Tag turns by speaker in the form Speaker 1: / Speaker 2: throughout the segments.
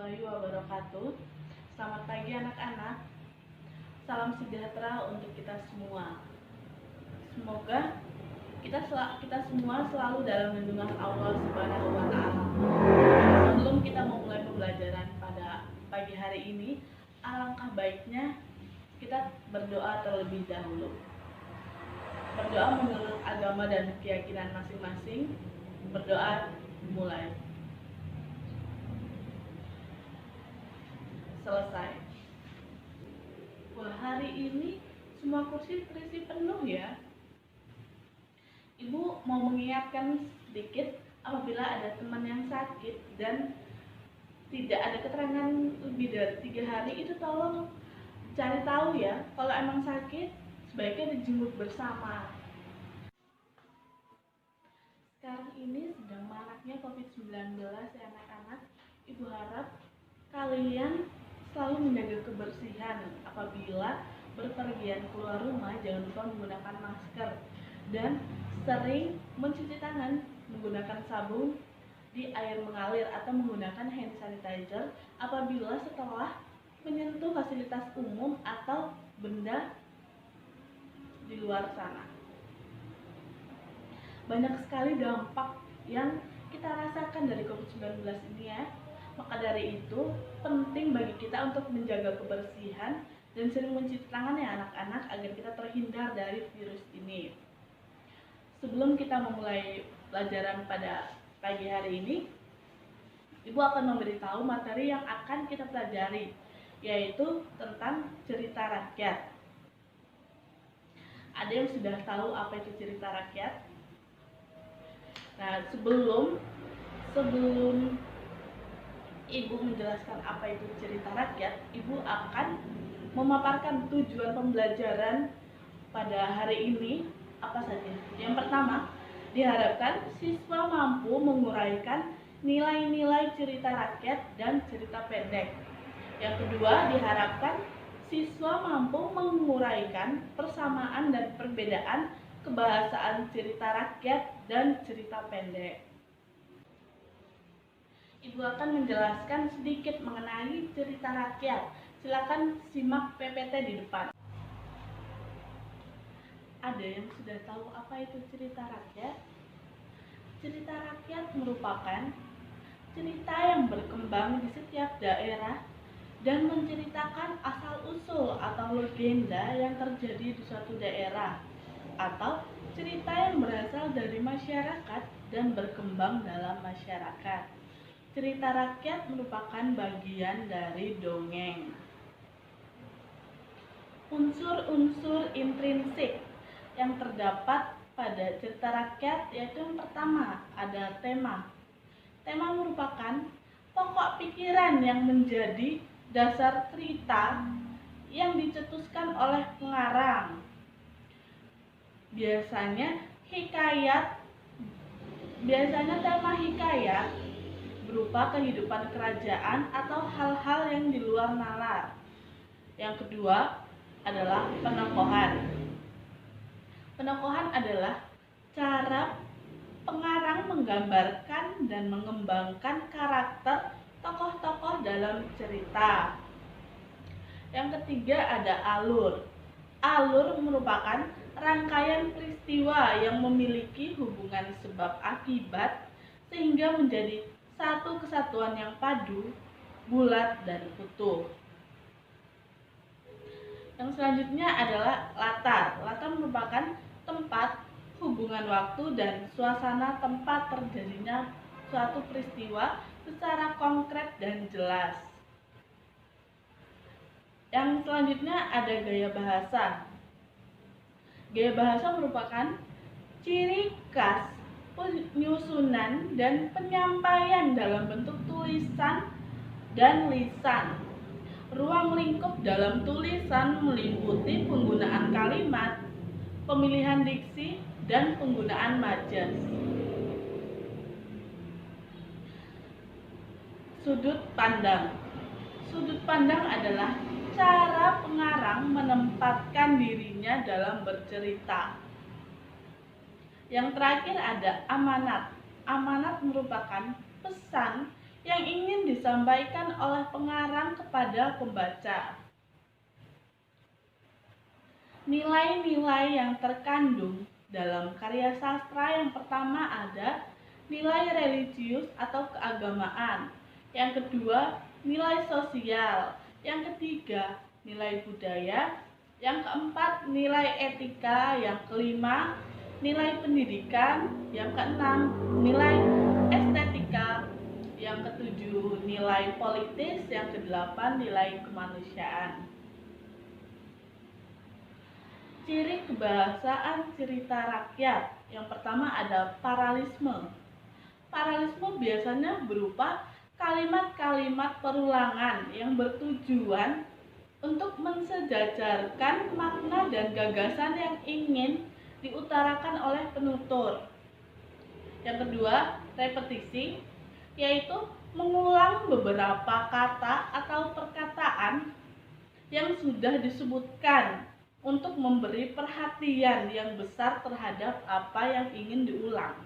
Speaker 1: warahmatullahi wabarakatuh. Selamat pagi anak-anak. Salam sejahtera untuk kita semua. Semoga kita semua selalu dalam lindungan Allah Subhanahu wa taala. Sebelum kita memulai pembelajaran pada pagi hari ini, alangkah baiknya kita berdoa terlebih dahulu. Berdoa menurut agama dan keyakinan masing-masing. Berdoa dimulai. Selesai. Wah, hari ini semua kursi terisi penuh ya. Ibu mau mengingatkan sedikit, apabila ada teman yang sakit dan tidak ada keterangan lebih dari 3 hari, itu tolong cari tahu ya. Kalau emang sakit, sebaiknya dijenguk bersama. Sekarang ini sedang maraknya COVID-19 ya anak-anak. Ibu harap kalian selalu menjaga kebersihan. Apabila berpergian keluar rumah, jangan lupa menggunakan masker dan sering mencuci tangan menggunakan sabun di air mengalir atau menggunakan hand sanitizer apabila setelah menyentuh fasilitas umum atau benda di luar sana. Banyak sekali dampak yang kita rasakan dari COVID-19 ini ya. Maka dari itu penting bagi kita untuk menjaga kebersihan dan sering mencuci tangan ya anak-anak, agar kita terhindar dari virus ini. Sebelum kita memulai pelajaran pada pagi hari ini, Ibu akan memberitahu materi yang akan kita pelajari, yaitu tentang cerita rakyat. Ada yang sudah tahu apa itu cerita rakyat? Nah, sebelum Ibu menjelaskan apa itu cerita rakyat, Ibu akan memaparkan tujuan pembelajaran pada hari ini apa saja. Yang pertama, diharapkan siswa mampu menguraikan nilai-nilai cerita rakyat dan cerita pendek. Yang kedua, diharapkan siswa mampu menguraikan persamaan dan perbedaan kebahasaan cerita rakyat dan cerita pendek. Ibu akan menjelaskan sedikit mengenai cerita rakyat. Silakan simak PPT di depan. Ada yang sudah tahu apa itu cerita rakyat? Cerita rakyat merupakan cerita yang berkembang di setiap daerah dan menceritakan asal-usul atau legenda yang terjadi di suatu daerah, atau cerita yang berasal dari masyarakat dan berkembang dalam masyarakat. Cerita rakyat merupakan bagian dari dongeng. Unsur-unsur intrinsik yang terdapat pada cerita rakyat yaitu yang pertama, ada tema. Tema merupakan pokok pikiran yang menjadi dasar cerita yang dicetuskan oleh pengarang. Biasanya tema hikayat berupa kehidupan kerajaan atau hal-hal yang di luar nalar. Yang kedua adalah penokohan. Penokohan adalah cara pengarang menggambarkan dan mengembangkan karakter tokoh-tokoh dalam cerita. Yang ketiga ada alur. Alur merupakan rangkaian peristiwa yang memiliki hubungan sebab akibat sehingga menjadi satu kesatuan yang padu, bulat, dan utuh. Yang selanjutnya adalah latar. Latar merupakan tempat, hubungan waktu, dan suasana tempat terjadinya suatu peristiwa secara konkret dan jelas. Yang selanjutnya ada gaya bahasa. Gaya bahasa merupakan ciri khas penyusunan dan penyampaian dalam bentuk tulisan dan lisan. Ruang lingkup dalam tulisan meliputi penggunaan kalimat, pemilihan diksi, dan penggunaan majas. Sudut pandang. Sudut pandang adalah cara pengarang menempatkan dirinya dalam bercerita. Yang terakhir ada amanat. Amanat merupakan pesan yang ingin disampaikan disampaikan oleh pengarang kepada pembaca. Nilai-nilai yang terkandung dalam karya sastra yang pertama ada nilai religius atau keagamaan, yang kedua nilai sosial, yang ketiga nilai budaya, yang keempat nilai etika, yang kelima nilai pendidikan, yang keenam nilai estetika, yang ketujuh nilai politis, yang kedelapan nilai kemanusiaan. Ciri kebahasaan cerita rakyat. Yang pertama ada paralisme. Paralisme biasanya berupa kalimat-kalimat perulangan yang bertujuan untuk mensejajarkan makna dan gagasan yang ingin diutarakan oleh penutur. Yang kedua, repetisi, yaitu mengulang beberapa kata atau perkataan yang sudah disebutkan untuk memberi perhatian yang besar terhadap apa yang ingin diulang.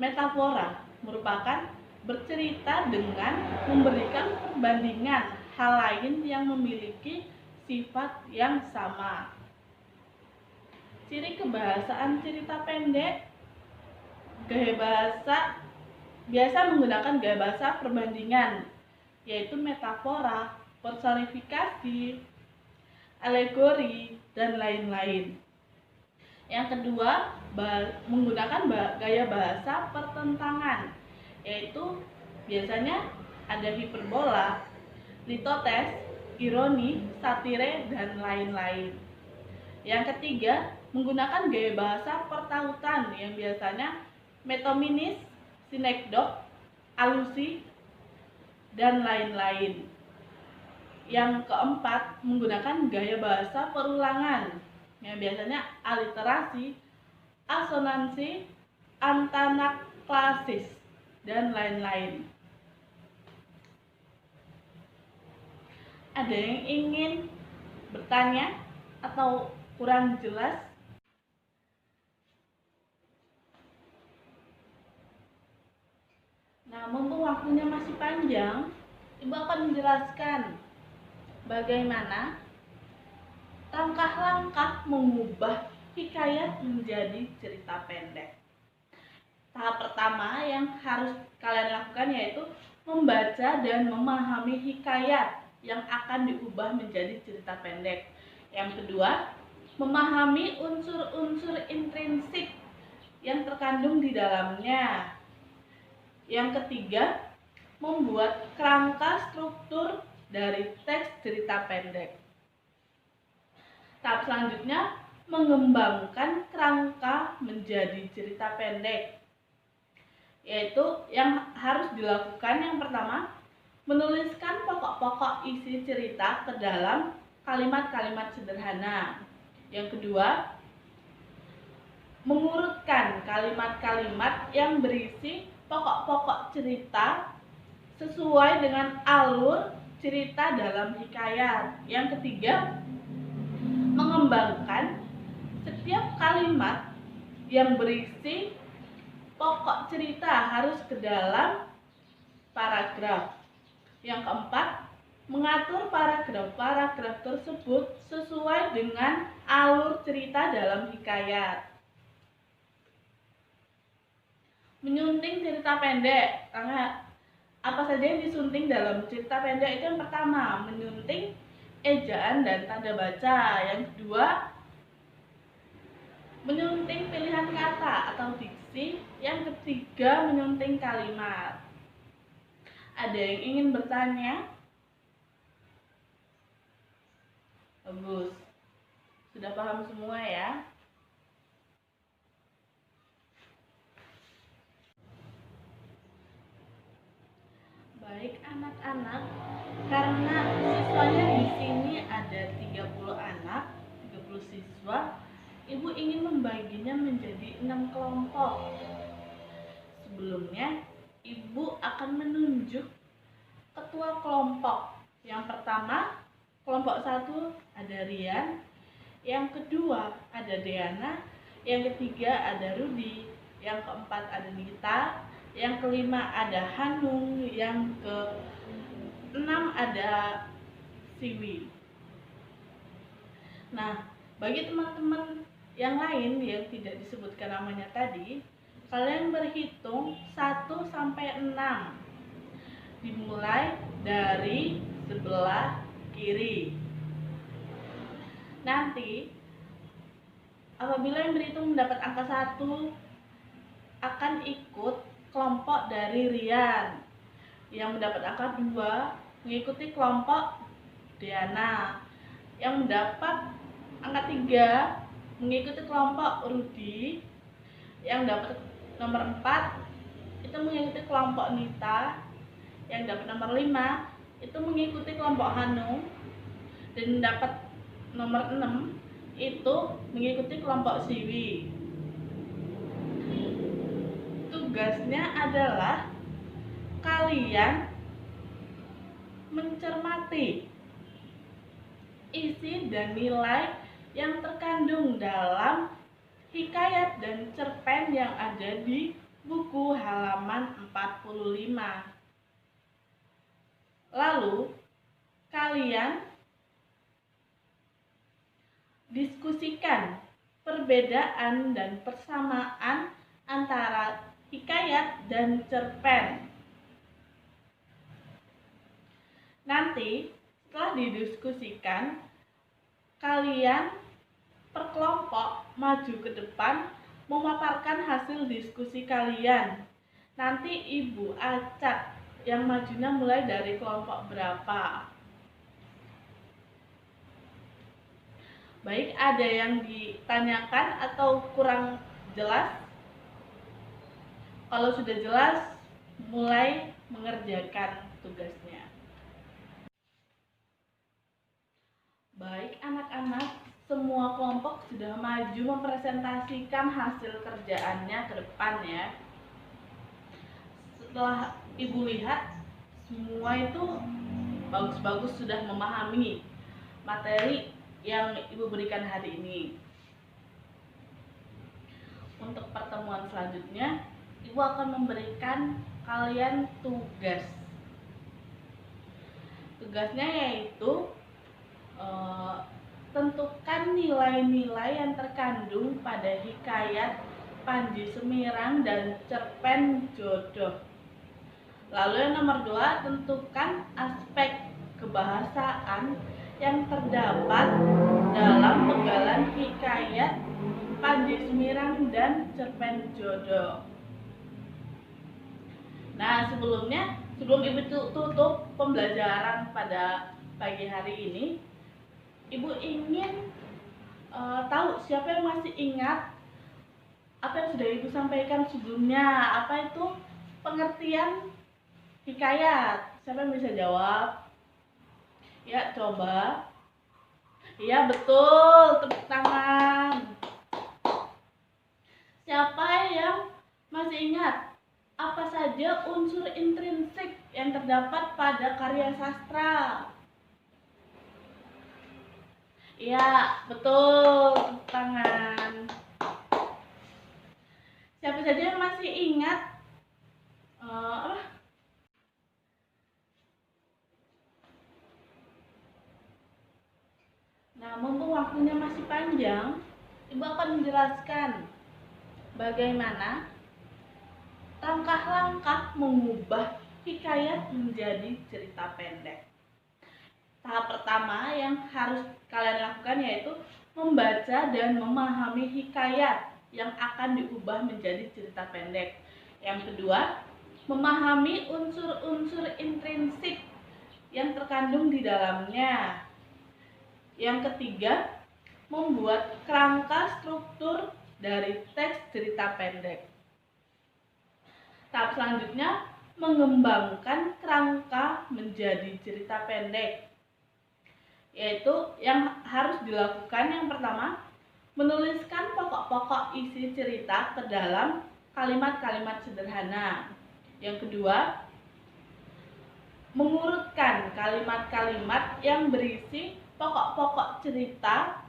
Speaker 1: Metafora merupakan bercerita dengan memberikan perbandingan hal lain yang memiliki sifat yang sama. Ciri kebahasaan cerita pendek, gaya bahasa biasa menggunakan gaya bahasa perbandingan, yaitu metafora, personifikasi, alegori, dan lain-lain. Yang kedua, menggunakan gaya bahasa pertentangan, yaitu biasanya ada hiperbola, litotes, ironi, satire, dan lain-lain. Yang ketiga, menggunakan gaya bahasa pertautan yang biasanya metominis, sinekdok, alusi, dan lain-lain. Yang keempat, menggunakan gaya bahasa perulangan yang biasanya aliterasi, asonansi, antanaklasis, dan lain-lain. Ada yang ingin bertanya atau kurang jelas? Nah, mumpung waktunya masih panjang, Ibu akan menjelaskan bagaimana langkah-langkah mengubah hikayat menjadi cerita pendek. Tahap pertama yang harus kalian lakukan yaitu membaca dan memahami hikayat yang akan diubah menjadi cerita pendek. Yang kedua, memahami unsur-unsur intrinsik yang terkandung di dalamnya. Yang ketiga, membuat kerangka struktur dari teks cerita pendek. Tahap selanjutnya, mengembangkan kerangka menjadi cerita pendek. Yaitu yang harus dilakukan yang pertama, menuliskan pokok-pokok isi cerita ke dalam kalimat-kalimat sederhana. Yang kedua, mengurutkan kalimat-kalimat yang berisi pokok-pokok cerita sesuai dengan alur cerita dalam hikayat. Yang ketiga, mengembangkan setiap kalimat yang berisi pokok cerita harus ke dalam paragraf. Yang keempat, mengatur paragraf-paragraf tersebut sesuai dengan alur cerita dalam hikayat. Menyunting cerita pendek, karena apa saja yang disunting dalam cerita pendek itu yang pertama, menyunting ejaan dan tanda baca. Yang kedua, menyunting pilihan kata atau diksi. Yang ketiga, menyunting kalimat. Ada yang ingin bertanya? Bagus. Sudah paham semua ya? Baik anak-anak, karena siswanya di sini ada 30 anak, 30 siswa, Ibu ingin membaginya menjadi 6 kelompok. Sebelumnya, Ibu akan menunjuk ketua kelompok. Yang pertama, kelompok 1 ada Rian, yang kedua ada Deana, yang ketiga ada Rudi, yang keempat ada Nita, yang kelima ada Hanung, yang keenam ada Siwi. Nah, bagi teman-teman yang lain yang tidak disebutkan namanya tadi, kalian berhitung 1 sampai 6. Dimulai dari sebelah kiri. Nanti apabila yang berhitung mendapat angka 1 akan ikut kelompok dari Rian. Yang mendapat angka 2 mengikuti kelompok Diana. Yang mendapat angka 3 mengikuti kelompok Rudi. Yang dapat nomor 4 itu mengikuti kelompok Nita. Yang dapat nomor 5 itu mengikuti kelompok Hanung. Dan dapat nomor 6 itu mengikuti kelompok Siwi. Tugasnya adalah kalian mencermati isi dan nilai yang terkandung dalam hikayat dan cerpen yang ada di buku halaman 45. Lalu kalian diskusikan perbedaan dan persamaan antara hikayat dan cerpen. Nanti setelah didiskusikan, kalian per kelompok maju ke depan memaparkan hasil diskusi kalian. Nanti Ibu acak yang majunya mulai dari kelompok berapa. Baik, ada yang ditanyakan atau kurang jelas? Kalau sudah jelas, mulai mengerjakan tugasnya. Baik anak-anak, semua kelompok sudah maju mempresentasikan hasil kerjaannya ke depan ya. Setelah Ibu lihat, semua itu bagus-bagus sudah memahami materi yang Ibu berikan hari ini. Untuk pertemuan selanjutnya, Ibu akan memberikan kalian tugas. Tugasnya yaitu tentukan nilai-nilai yang terkandung pada hikayat Panji Semirang dan cerpen Jodoh. Lalu yang nomor 2, tentukan aspek kebahasaan yang terdapat dalam penggalan hikayat Panji Semirang dan cerpen Jodoh. Nah, sebelum Ibu tutup pembelajaran pada pagi hari ini, Ibu ingin tahu siapa yang masih ingat apa yang sudah Ibu sampaikan sebelumnya. Apa itu pengertian hikayat? Siapa yang bisa jawab? Ya, coba. Iya, betul. Tepuk tangan. Siapa yang masih ingat apa saja unsur intrinsik yang terdapat pada karya sastra? Iya, betul. Tepuk tangan. Siapa saja yang masih ingat Nah, mumpung waktunya masih panjang, Ibu akan menjelaskan bagaimana langkah-langkah mengubah hikayat menjadi cerita pendek. Tahap pertama yang harus kalian lakukan yaitu membaca dan memahami hikayat yang akan diubah menjadi cerita pendek. Yang kedua, memahami unsur-unsur intrinsik yang terkandung di dalamnya. Yang ketiga, membuat kerangka struktur dari teks cerita pendek. Tahap selanjutnya, mengembangkan kerangka menjadi cerita pendek. Yaitu yang harus dilakukan yang pertama, menuliskan pokok-pokok isi cerita ke dalam kalimat-kalimat sederhana. Yang kedua, mengurutkan kalimat-kalimat yang berisi pokok-pokok cerita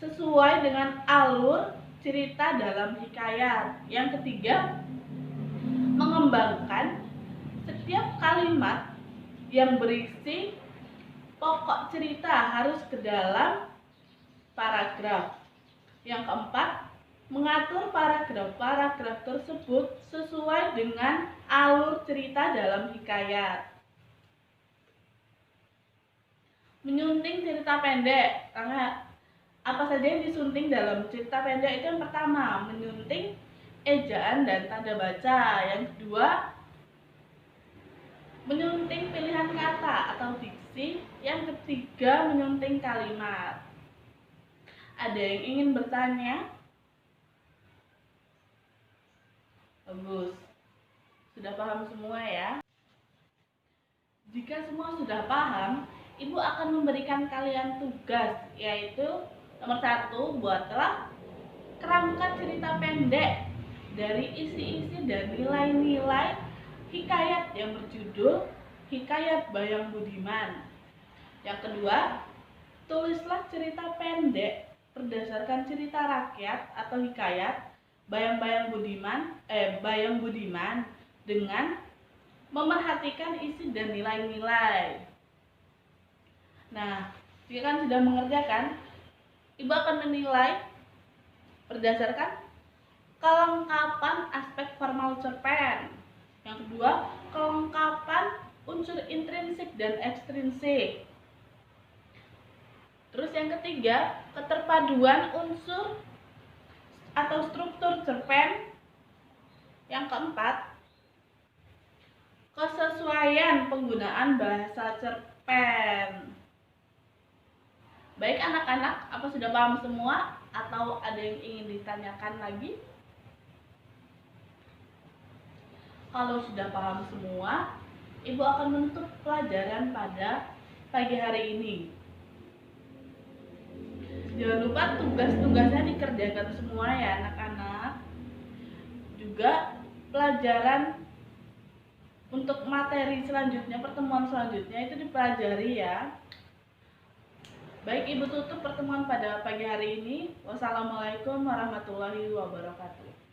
Speaker 1: sesuai dengan alur cerita dalam hikayat. Yang ketiga, mengembangkan setiap kalimat yang berisi pokok cerita harus ke dalam paragraf. Yang keempat, mengatur paragraf-paragraf tersebut sesuai dengan alur cerita dalam hikayat. Menyunting cerita pendek. Apa saja yang disunting dalam cerita pendek? Itu yang pertama, menyunting ejaan dan tanda baca. Yang kedua, menyunting pilihan kata atau diksi. Yang ketiga, menyunting kalimat. Ada yang ingin bertanya? Bagus. Sudah paham semua ya? Jika semua sudah paham, Ibu akan memberikan kalian tugas, yaitu nomor 1, buatlah kerangka cerita pendek dari isi-isi dan nilai-nilai hikayat yang berjudul Hikayat Bayang Budiman. Yang kedua, tulislah cerita pendek berdasarkan cerita rakyat atau hikayat Bayang Budiman dengan memerhatikan isi dan nilai-nilai. Nah, jika kan sudah mengerjakan, Ibu akan menilai berdasarkan kelengkapan aspek formal cerpen. Yang kedua, kelengkapan unsur intrinsik dan ekstrinsik. Terus yang ketiga, keterpaduan unsur atau struktur cerpen. Yang keempat, kesesuaian penggunaan bahasa cerpen. Baik anak-anak, apa sudah paham semua atau ada yang ingin ditanyakan lagi? Kalau sudah paham semua, Ibu akan menutup pelajaran pada pagi hari ini. Jangan lupa tugas-tugasnya dikerjakan semua ya anak-anak. Juga pelajaran untuk materi selanjutnya, pertemuan selanjutnya itu dipelajari ya. Baik, Ibu tutup pertemuan pada pagi hari ini. Wassalamualaikum warahmatullahi wabarakatuh.